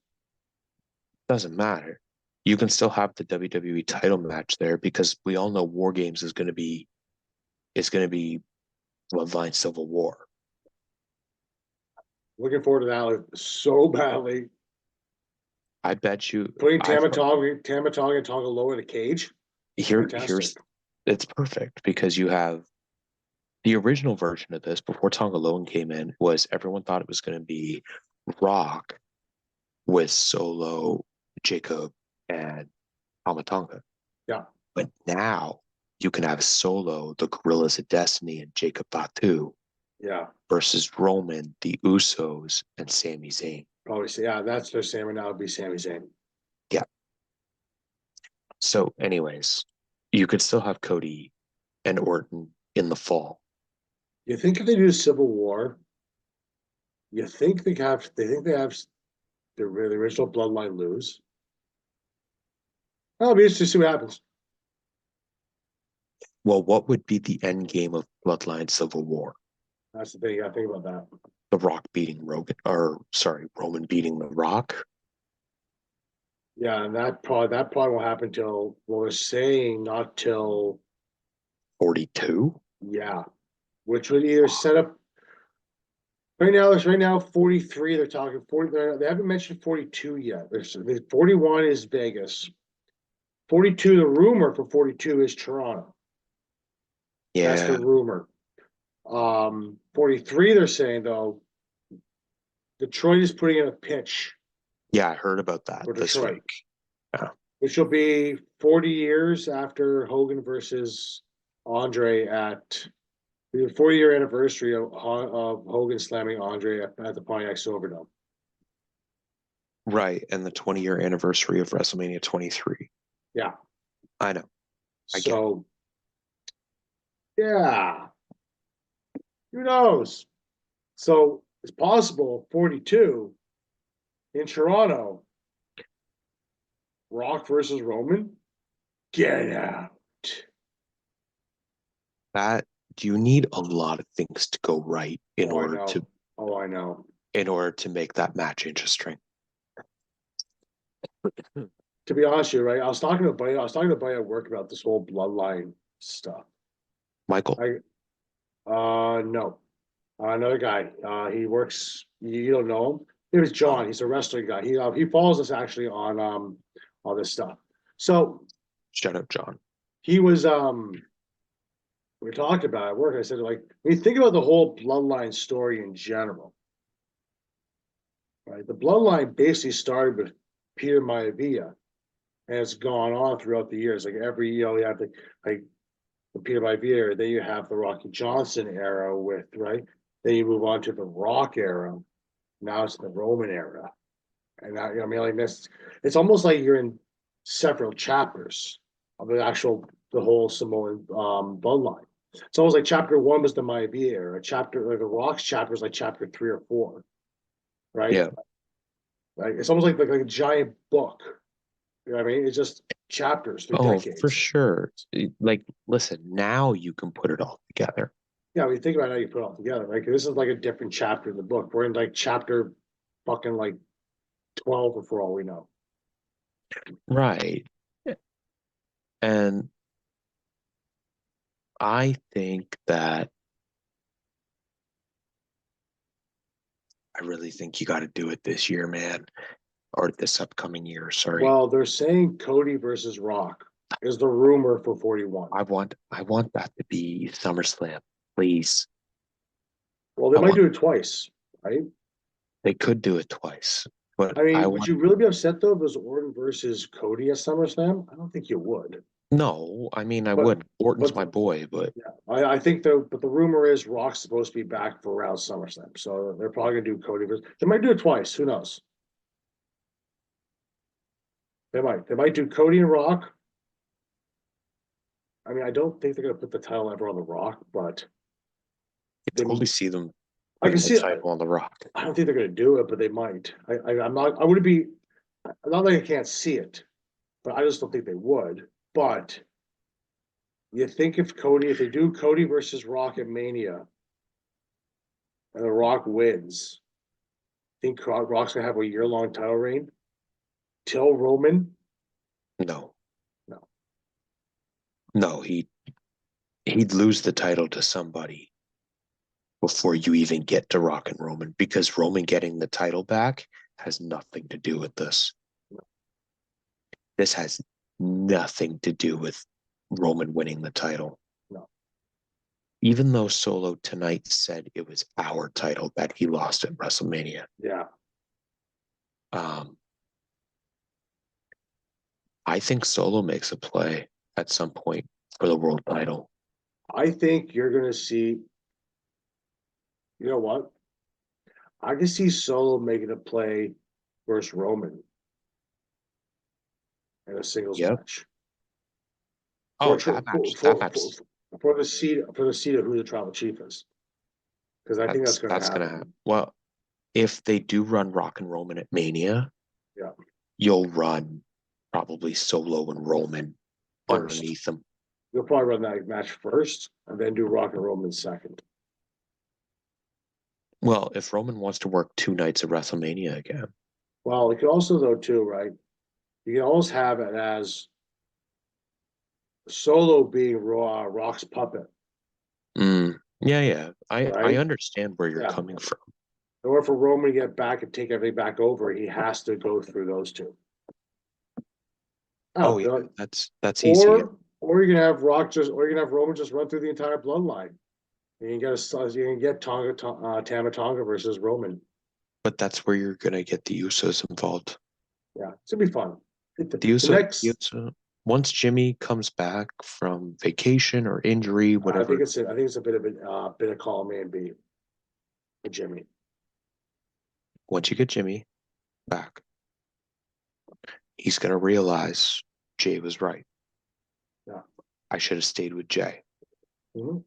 Speaker 1: doesn't matter. You can still have the WWE title match there because we all know War Games is going to be Bloodline Civil War.
Speaker 2: Looking forward to that like, so badly.
Speaker 1: I bet you
Speaker 2: Putting
Speaker 1: I've
Speaker 2: Tama Tonga and Tonga Low in a cage.
Speaker 1: here's
Speaker 2: Fantastic.
Speaker 1: it's perfect because you have the original version of this before Tonga Loan came in was everyone thought it was going to be Rock with Solo, Jacob, and Tama Tonga.
Speaker 2: Yeah,
Speaker 1: But now you can have Solo, the Gorillas of Destiny, and Jacob Fatu
Speaker 2: yeah.
Speaker 1: versus Roman, the Usos, and Sami Zayn.
Speaker 2: Probably say, yeah, that's their Sami now would be Sami Zayn.
Speaker 1: Yeah. So, anyways, you could still have Cody and Orton in the fall.
Speaker 2: You think if they do Civil War, you think they have the original Bloodline lose? I'll be interested to see what happens.
Speaker 1: Well, what would be the end game of Bloodline Civil War?
Speaker 2: That's the thing. You gotta think about that.
Speaker 1: The Rock beating Roman, or sorry, Roman beating The Rock?
Speaker 2: Yeah, and that probably won't happen till what we're saying, not till
Speaker 1: 42?
Speaker 2: yeah, which would either set up right now 43. They're talking 40. They haven't mentioned 42 yet. There's 41 is Vegas. 42. The rumor for 42 is Toronto. That's the
Speaker 1: Yeah.
Speaker 2: rumor. 43. They're saying though Detroit is putting in a pitch
Speaker 1: Yeah, I heard about that
Speaker 2: for
Speaker 1: this
Speaker 2: Detroit,
Speaker 1: week. Yeah.
Speaker 2: which will be 40 years after Hogan versus Andre at the 40-year anniversary of Hogan slamming Andre at the Pontiac Silverdome.
Speaker 1: Right. And the 20-year anniversary of WrestleMania 23.
Speaker 2: Yeah.
Speaker 1: I know. I get it.
Speaker 2: So, yeah, who knows? So it's possible 42 in Toronto, Rock versus Roman. Get out.
Speaker 1: That you need a lot of things to go right
Speaker 2: Oh, I know. Oh, I know.
Speaker 1: in order to make that match interesting.
Speaker 2: To be honest with you, right? I was talking to a buddy at work about this whole bloodline stuff.
Speaker 1: Michael.
Speaker 2: No. Another guy. He works. You don't know him. It was John. He's a wrestling guy. He follows us actually on all this stuff. So
Speaker 1: Shout out John.
Speaker 2: he was we talked about it at work. I said like when you think about the whole bloodline story in general, right? The bloodline basically started with Peter Maivia, and it's gone on throughout the years. Like every you have the Peter Maivia, then you have the Rocky Johnson era with right. Then you move on to the Rock era. Now it's the Roman era, and that, I mean, like this, it's almost like you're in several chapters of the whole Samoan bloodline. It's almost like chapter one was the Maivia era. Chapter like the Rock's chapter was like chapter 3 or 4, right?
Speaker 1: Yeah.
Speaker 2: Like it's almost like a giant book. You know what I mean? It's just chapters through
Speaker 1: Oh, for
Speaker 2: decades.
Speaker 1: sure. Like, listen, now you can put it all together.
Speaker 2: Yeah, when you think about how you put it all together, right? This is like a different chapter in the book. We're in like chapter fucking like 12 or for all we know.
Speaker 1: Right. And I think that I really think you got to do it this year, man, or this upcoming year. Sorry.
Speaker 2: Well, they're saying Cody versus Rock is the rumor for 41.
Speaker 1: I want that to be SummerSlam, please.
Speaker 2: Well, they
Speaker 1: I
Speaker 2: might
Speaker 1: want
Speaker 2: do it twice, right?
Speaker 1: they could do it twice, but
Speaker 2: I
Speaker 1: I
Speaker 2: mean, would
Speaker 1: want
Speaker 2: you really be upset though if it was Orton versus Cody at SummerSlam? I don't think you would.
Speaker 1: no. I mean, I
Speaker 2: But
Speaker 1: would. Orton's
Speaker 2: but
Speaker 1: my boy, but
Speaker 2: yeah, I think though. But the rumor is Rock's supposed to be back for around SummerSlam, so they're probably gonna do Cody versus. They might do it twice. Who knows? They might. They might do Cody and Rock. I mean, I don't think they're gonna put the title ever on the Rock, but
Speaker 1: I
Speaker 2: they.
Speaker 1: totally see them
Speaker 2: I can
Speaker 1: putting the
Speaker 2: see it.
Speaker 1: title on the Rock.
Speaker 2: I don't think they're gonna do it, but they might. I'm not. I wouldn't be. Not that I can't see it, but I just don't think they would. But you think if they do Cody versus Rock at Mania, and the Rock wins, think Rock's gonna have a year-long title reign till Roman?
Speaker 1: No,
Speaker 2: No.
Speaker 1: no, he'd lose the title to somebody before you even get to Rock and Roman, because Roman getting the title back has nothing to do with this. This has nothing to do with Roman winning the title.
Speaker 2: No.
Speaker 1: Even though Solo tonight said it was our title that he lost at WrestleMania.
Speaker 2: Yeah.
Speaker 1: I think Solo makes a play at some point for the world title.
Speaker 2: I think you're gonna see. You know what? I can see Solo making a play versus Roman in a singles
Speaker 1: Yep.
Speaker 2: match
Speaker 1: Oh, that match.
Speaker 2: for the seat of who the tribal chief is, because I think that's going to
Speaker 1: That's gonna
Speaker 2: happen.
Speaker 1: happen. Well, if they do run Rock and Roman at Mania,
Speaker 2: Yeah.
Speaker 1: you'll run probably Solo and Roman
Speaker 2: First.
Speaker 1: underneath them.
Speaker 2: They'll probably run that match first and then do Rock and Roman second.
Speaker 1: Well, if Roman wants to work 2 nights of WrestleMania again,
Speaker 2: Well, you could also though too, right? You can always have it as Solo being Rock's puppet,
Speaker 1: yeah, I
Speaker 2: right?
Speaker 1: understand where you're
Speaker 2: Yeah.
Speaker 1: coming from.
Speaker 2: In order for Roman to get back and take everything back over, he has to go through those two.
Speaker 1: Oh
Speaker 2: Oh,
Speaker 1: yeah,
Speaker 2: like,
Speaker 1: that's easy.
Speaker 2: or you can have or you can have Roman just run through the entire bloodline. You can get Tama Tonga versus Roman.
Speaker 1: But that's where you're gonna get the Usos involved.
Speaker 2: Yeah, it's gonna be fun. The
Speaker 1: The
Speaker 2: next,
Speaker 1: Uso, once Jimmy comes back from vacation or injury, whatever,
Speaker 2: I think it's a bit of column A and B for Jimmy.
Speaker 1: once you get Jimmy back, he's gonna realize Jay was right.
Speaker 2: Yeah.
Speaker 1: I should have stayed with Jay.
Speaker 2: Mm-hmm.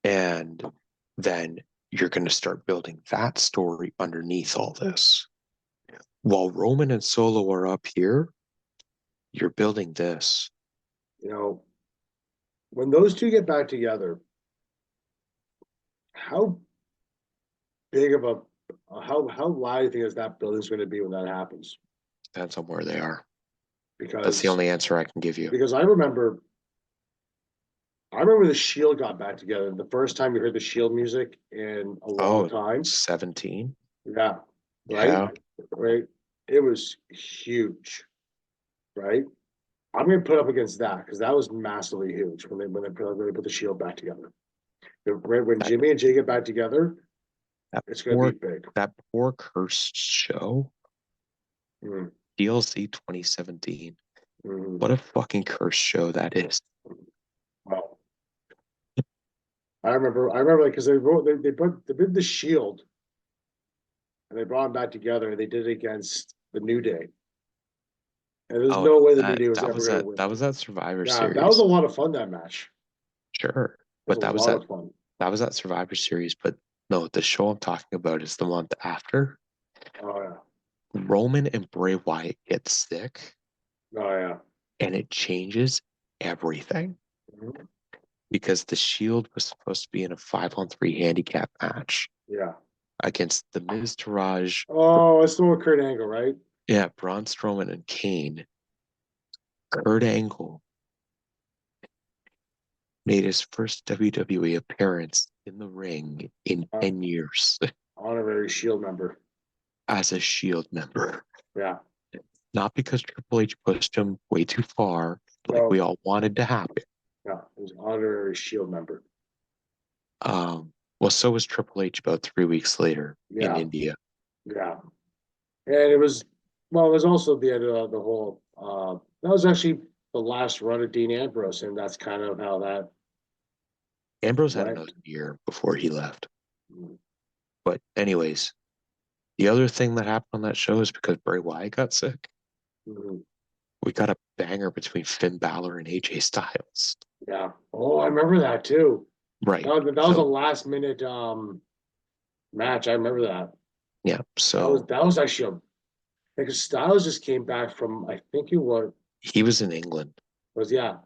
Speaker 1: And then you're going to start building that story underneath all this. While Roman and Solo are up here, you're building this.
Speaker 2: You know, when those two get back together, how big of a how loud do you think is that building's going to be when that happens?
Speaker 1: Depends on where they are. That's the
Speaker 2: Because
Speaker 1: only answer I can give you.
Speaker 2: I remember the Shield got back together. The first time you heard the Shield music in a long
Speaker 1: Oh,
Speaker 2: time.
Speaker 1: 17?
Speaker 2: Yeah. Right?
Speaker 1: Yeah.
Speaker 2: Right. It was huge. Right. I'm gonna put up against that because that was massively huge when they put the Shield back together. Right when
Speaker 1: That,
Speaker 2: Jimmy and Jay get back together,
Speaker 1: that
Speaker 2: it's gonna be
Speaker 1: poor
Speaker 2: big.
Speaker 1: that poor cursed show,
Speaker 2: Mm,
Speaker 1: DLC 2017.
Speaker 2: mm,
Speaker 1: What a fucking cursed show that is.
Speaker 2: wow. I remember like because they did the Shield and they brought them back together and they did it against the New Day. And there's
Speaker 1: Oh
Speaker 2: no
Speaker 1: no,
Speaker 2: way the New
Speaker 1: that
Speaker 2: Day was
Speaker 1: that
Speaker 2: ever
Speaker 1: was
Speaker 2: gonna
Speaker 1: that
Speaker 2: win.
Speaker 1: that was that Survivor
Speaker 2: Yeah, that was a
Speaker 1: Series.
Speaker 2: lot of fun, that match.
Speaker 1: Sure.
Speaker 2: It was
Speaker 1: But
Speaker 2: a lot of fun.
Speaker 1: that was that Survivor Series. But no, the show I'm talking about is the month after.
Speaker 2: Oh yeah.
Speaker 1: Roman and Bray Wyatt get sick,
Speaker 2: Oh yeah.
Speaker 1: and it changes everything
Speaker 2: Mhm.
Speaker 1: because the Shield was supposed to be in a 5-on-3 handicap match
Speaker 2: Yeah.
Speaker 1: against the Miz Taraj,
Speaker 2: Oh, it's still with Kurt Angle, right?
Speaker 1: yeah, Braun Strowman and Kane. Kurt Angle made his first WWE appearance in the ring in
Speaker 2: Uh,
Speaker 1: 10 years
Speaker 2: Honorary Shield member.
Speaker 1: as a Shield member.
Speaker 2: Yeah.
Speaker 1: Not because Triple H pushed him way too far, like we
Speaker 2: No.
Speaker 1: all wanted to happen.
Speaker 2: Yeah. He was honorary Shield member.
Speaker 1: Well, so was Triple H about 3 weeks later in
Speaker 2: Yeah.
Speaker 1: India.
Speaker 2: Yeah. And it was well, it was also the end of the whole that was actually the last run of Dean Ambrose, and that's kind of how that
Speaker 1: Ambrose had
Speaker 2: went.
Speaker 1: another year before he left. But anyways, the other thing that happened on that show is because Bray Wyatt got sick.
Speaker 2: Mm-hmm.
Speaker 1: We got a banger between Finn Balor and AJ Styles.
Speaker 2: Yeah. Oh, I remember that too.
Speaker 1: Right.
Speaker 2: That was a
Speaker 1: So
Speaker 2: last minute match. I remember that.
Speaker 1: yeah. So
Speaker 2: That was actually a because Styles just came back from I think
Speaker 1: he was in England.
Speaker 2: was yeah.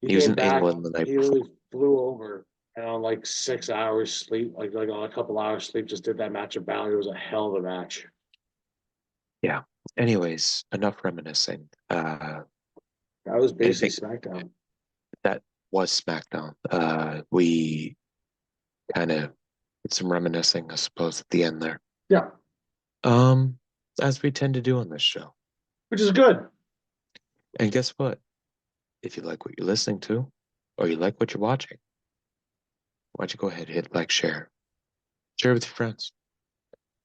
Speaker 2: He
Speaker 1: He was
Speaker 2: came
Speaker 1: in
Speaker 2: back,
Speaker 1: England the night
Speaker 2: he
Speaker 1: before.
Speaker 2: really flew over and on like 6 hours sleep, like on a couple hours sleep, just did that match of Balor. It was a hell of a match.
Speaker 1: Yeah. Anyways, enough reminiscing.
Speaker 2: That was
Speaker 1: I
Speaker 2: basically
Speaker 1: think
Speaker 2: SmackDown.
Speaker 1: that was SmackDown. We kind of did some reminiscing, I suppose, at the end there.
Speaker 2: Yeah,
Speaker 1: Um, as we tend to do on this show.
Speaker 2: which is good.
Speaker 1: And guess what? If you like what you're listening to, or you like what you're watching, why don't you go ahead, hit like, share with your friends.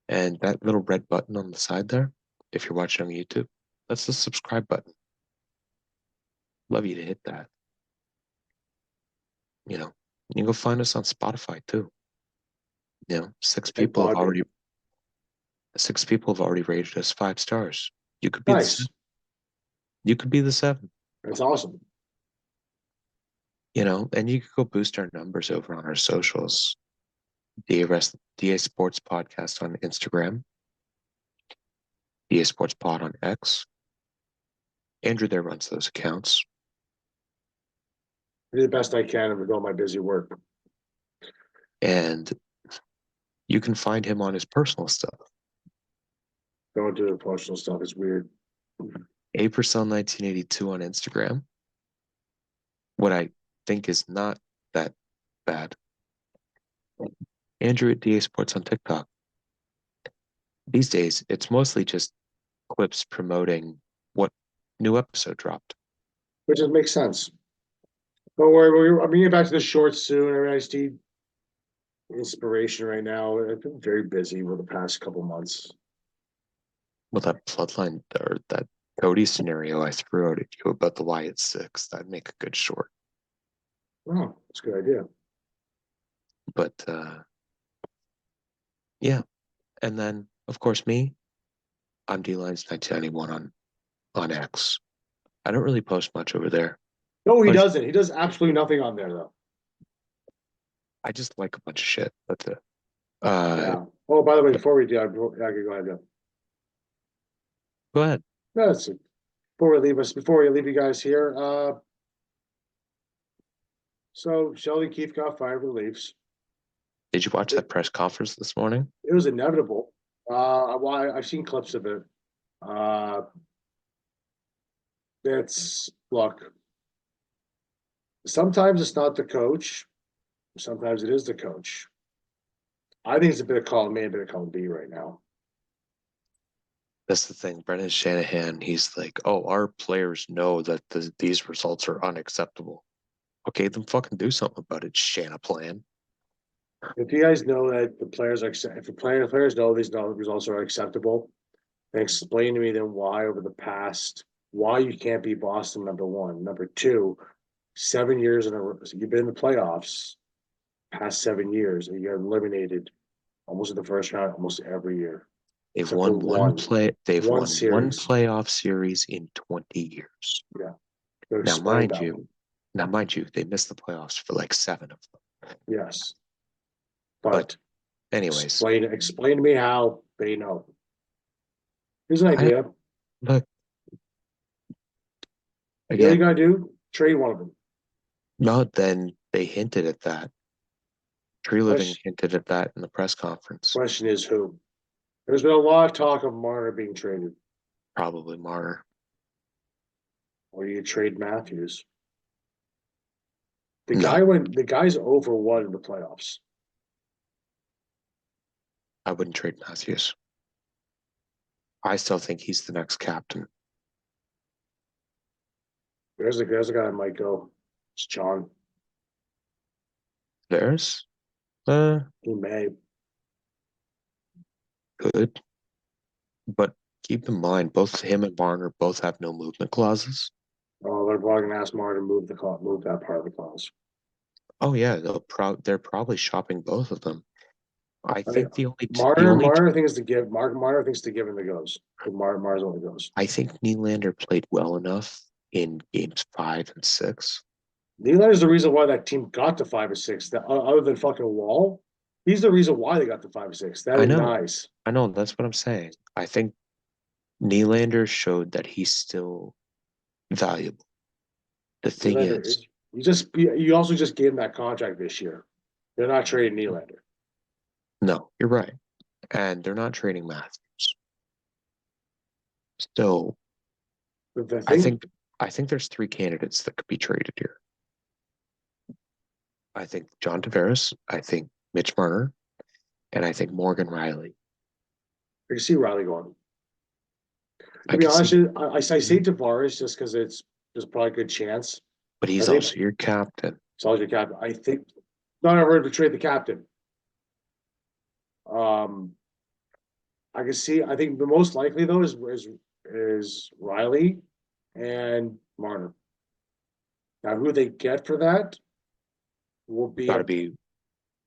Speaker 1: And that little red button on the side there, if you're watching on YouTube, that's the subscribe button. Love you to hit that. You know, you can go find us on Spotify too. You know,
Speaker 2: And Podbean.
Speaker 1: 6 people have already rated us 5 stars. You could be
Speaker 2: Nice.
Speaker 1: you could be the 7.
Speaker 2: That's awesome.
Speaker 1: You know, and you could go boost our numbers over on our socials. DA Sports Podcast on Instagram, DA Sports Pod on X, Andrew there runs those accounts.
Speaker 2: I do the best I can with all my busy work.
Speaker 1: And you can find him on his personal stuff.
Speaker 2: Don't do the promotional stuff. It's weird.
Speaker 1: Apricel 1982 on Instagram. What I think is not that bad. Andrew at DA Sports on TikTok. These days, it's mostly just clips promoting what new episode dropped.
Speaker 2: Which just makes sense. Don't worry, I'm getting back to the shorts soon. I just need inspiration right now. I've been very busy over the past couple months.
Speaker 1: Well, that Bloodline or that Cody scenario I threw out at you about the Wyatt Six, that'd make a good short.
Speaker 2: Oh, that's a good idea.
Speaker 1: But yeah. And then, of course, me, I'm D-Lines 1991 on X. I don't really post much over there.
Speaker 2: No, he doesn't. He does absolutely nothing on there, though.
Speaker 1: I just like a bunch of shit. That's it.
Speaker 2: Yeah. Oh, by the way, before we do, okay, go ahead. Yeah.
Speaker 1: Go ahead.
Speaker 2: That's it. Before we leave you guys here, so Sheldon Keefe got fired from the Leafs.
Speaker 1: Did you watch that press conference this morning?
Speaker 2: It was inevitable. Well, I've seen clips of it. Look. Sometimes it's not the coach. Sometimes it is the coach. I think it's a bit of column A, a bit of column B right now.
Speaker 1: That's the thing. Brendan Shanahan, he's like, oh, our players know that these results are unacceptable. Okay, then fucking do something about it, Shanaplan.
Speaker 2: If you guys know that the players are, if the players know these results are acceptable, then explain to me then why over the past, why you can't be Boston number one. Number two, 7 years in a row. So you've been in the playoffs past 7 years, and you got eliminated almost in the first round almost every year.
Speaker 1: They've won one
Speaker 2: series.
Speaker 1: playoff series in 20 years.
Speaker 2: Yeah.
Speaker 1: Now, mind you, they missed the playoffs for like 7 of them.
Speaker 2: Yes.
Speaker 1: But anyways.
Speaker 2: Explain to me how they know. Here's an idea.
Speaker 1: Look.
Speaker 2: Again, you gotta do? Trade one of them.
Speaker 1: No, then they hinted at that. Tree Living hinted at that in the press conference.
Speaker 2: Question is who? There's been a lot of talk of Marner being traded.
Speaker 1: Probably Marner.
Speaker 2: Or you trade Matthews. The guy's over one in the playoffs.
Speaker 1: I wouldn't trade Matthews. I still think he's the next captain.
Speaker 2: There's a guy that might go. It's John.
Speaker 1: There's?
Speaker 2: He may.
Speaker 1: Good. But keep in mind, both him and Marner both have no movement clauses.
Speaker 2: Oh, they're probably gonna ask Marner to move that part of the clause.
Speaker 1: Oh yeah, they're probably shopping both of them. I think
Speaker 2: Marner thinks to give. Marner thinks to give and the goes. Marner's only goes.
Speaker 1: I think Nylander played well enough in games 5 and 6.
Speaker 2: Nylander's the reason why that team got to 5 or 6. That other than fucking Wall, he's the reason why they got to 5 or 6. That is nice.
Speaker 1: I know. That's what I'm saying. I think Nylander showed that he's still valuable. The thing is,
Speaker 2: you also just gave him that contract this year. They're not trading Nylander.
Speaker 1: No, you're right, and they're not trading Matthews. So, I think there's 3 candidates that could be traded here. I think John Tavares, I think Mitch Marner, and I think Morgan Riley.
Speaker 2: I can see Riley going. To be honest, I say Tavares just because there's probably a good chance.
Speaker 1: But he's also your captain.
Speaker 2: He's also your captain. I think not ever to trade the captain. I can see. I think the most likely though is Riley and Marner. Now, who they get for that will be.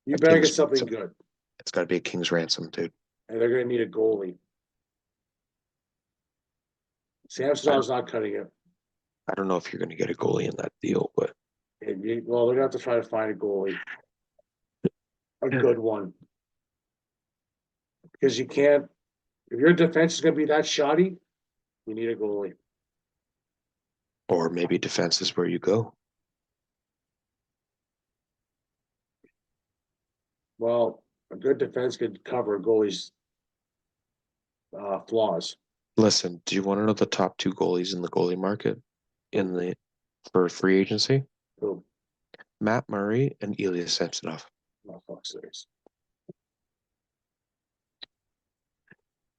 Speaker 2: You better get something good.
Speaker 1: It's got to be a king's ransom, dude.
Speaker 2: And they're going to need a goalie. Samson's not cutting it.
Speaker 1: I don't know if you're going to get a goalie in that deal, but
Speaker 2: they're going to have to try to find a goalie, a good one, because you can't. If your defense is going to be that shoddy, you need a goalie.
Speaker 1: Or maybe defense is where you go.
Speaker 2: Well, a good defense could cover a goalie's flaws.
Speaker 1: Listen, do you want to know the top two goalies in the goalie market for free agency?
Speaker 2: Boom.
Speaker 1: Matt Murray and Ilya Samsonov.
Speaker 2: Oh, fuck sakes.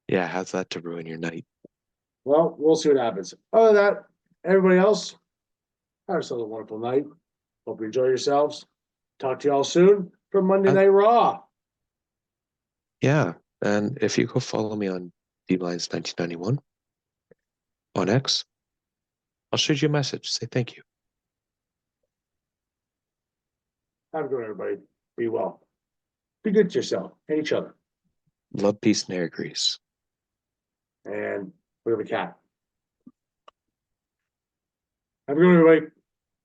Speaker 1: Yeah, how's that to ruin your night?
Speaker 2: Well, we'll see what happens. Other than that, everybody else, have yourselves a wonderful night. Hope you enjoy yourselves. Talk to y'all soon for Monday Night Raw.
Speaker 1: Yeah, and if you go follow me on DLines1991 on X, I'll shoot you a message. Say thank you.
Speaker 2: Have a good one, everybody. Be well. Be good to yourself and each other.
Speaker 1: Love, peace, and hair grease.
Speaker 2: And we have a cat. Have a good one, everybody.